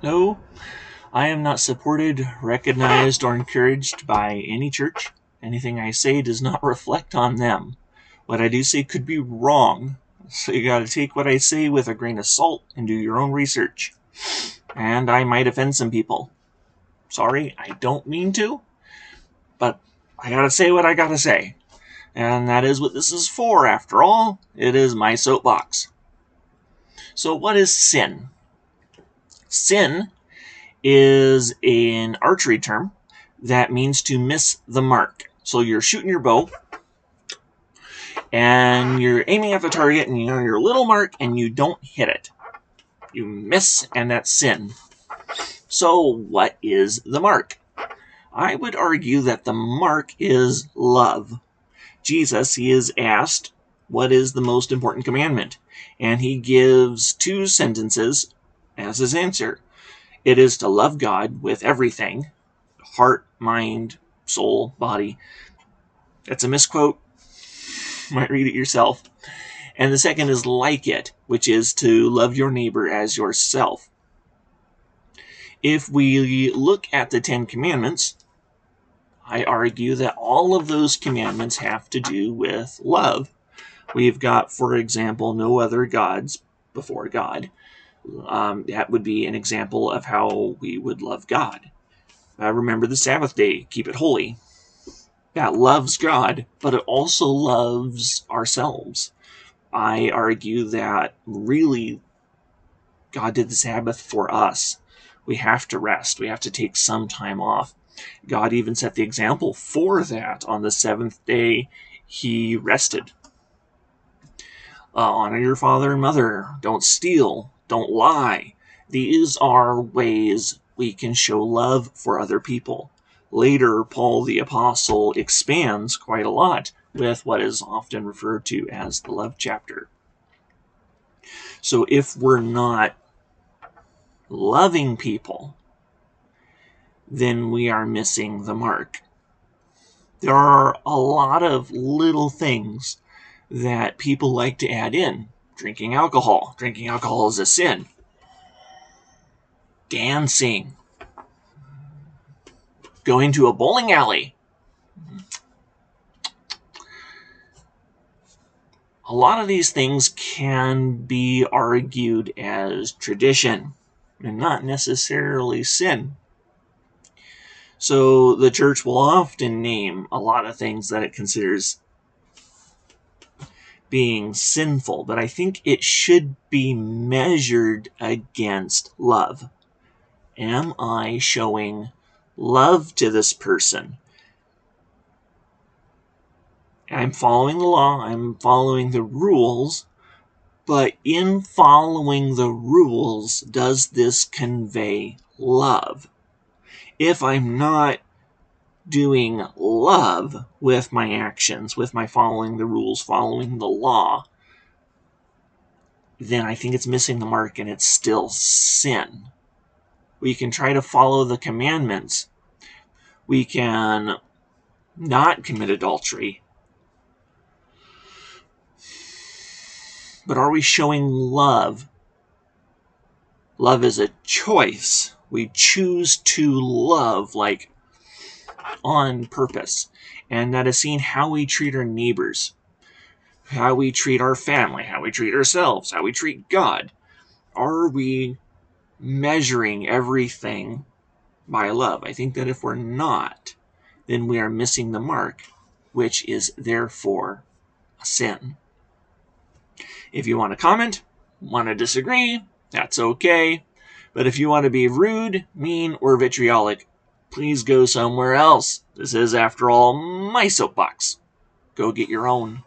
No, I am not supported, recognized, or encouraged by any church. Anything I say does not reflect on them. What I do say could be wrong, so you gotta take what I say with a grain of salt and do your own research. And I might offend some people. Sorry, I don't mean to, but I gotta say what I gotta say. And that is what this is for, after all. It is my soapbox. So, what is sin? Sin is an archery term that means to miss the mark. So you're shooting your bow and you're aiming at the target and you're on your little mark and you don't hit it. You miss, and that's sin. So what is the mark? I would argue that the mark is love. Jesus, he is asked, what is the most important commandment? And he gives two sentences as his answer. It is to love God with everything, heart, mind, soul, body. That's a misquote. You might read it yourself. And the second is like it, which is to love your neighbor as yourself. If we look at the Ten Commandments, I argue that all of those commandments have to do with love. We've got, for example, no other gods before God. That would be an example of how we would love God. Remember the Sabbath day, keep it holy. That loves God, but it also loves ourselves. I argue that really God did the Sabbath for us. We have to rest. We have to take some time off. God even set the example for that. On the seventh day, he rested. Honor your father and mother. Don't steal. Don't lie. These are ways we can show love for other people. Later, Paul the Apostle expands quite a lot with what is often referred to as the love chapter. So if we're not loving people, then we are missing the mark. There are a lot of little things that people like to add in. Drinking alcohol. Drinking alcohol is a sin. Dancing. Going to a bowling alley. A lot of these things can be argued as tradition and not necessarily sin. So the church will often name a lot of things that it considers being sinful, but I think it should be measured against love. Am I showing love to this person? I'm following the law, I'm following the rules, but in following the rules, does this convey love? If I'm not doing love with my actions, with my following the rules, following the law, then I think it's missing the mark and it's still sin. We can try to follow the commandments. We can not commit adultery. But are we showing love? Love is a choice. We choose to love, like on purpose. And that is seeing how we treat our neighbors, how we treat our family, how we treat ourselves, how we treat God. Are we measuring everything by love? I think that if we're not, then we are missing the mark, which is therefore a sin. If you want to comment, want to disagree, that's okay. But if you want to be rude, mean, or vitriolic, please go somewhere else. This is, after all, my soapbox. Go get your own.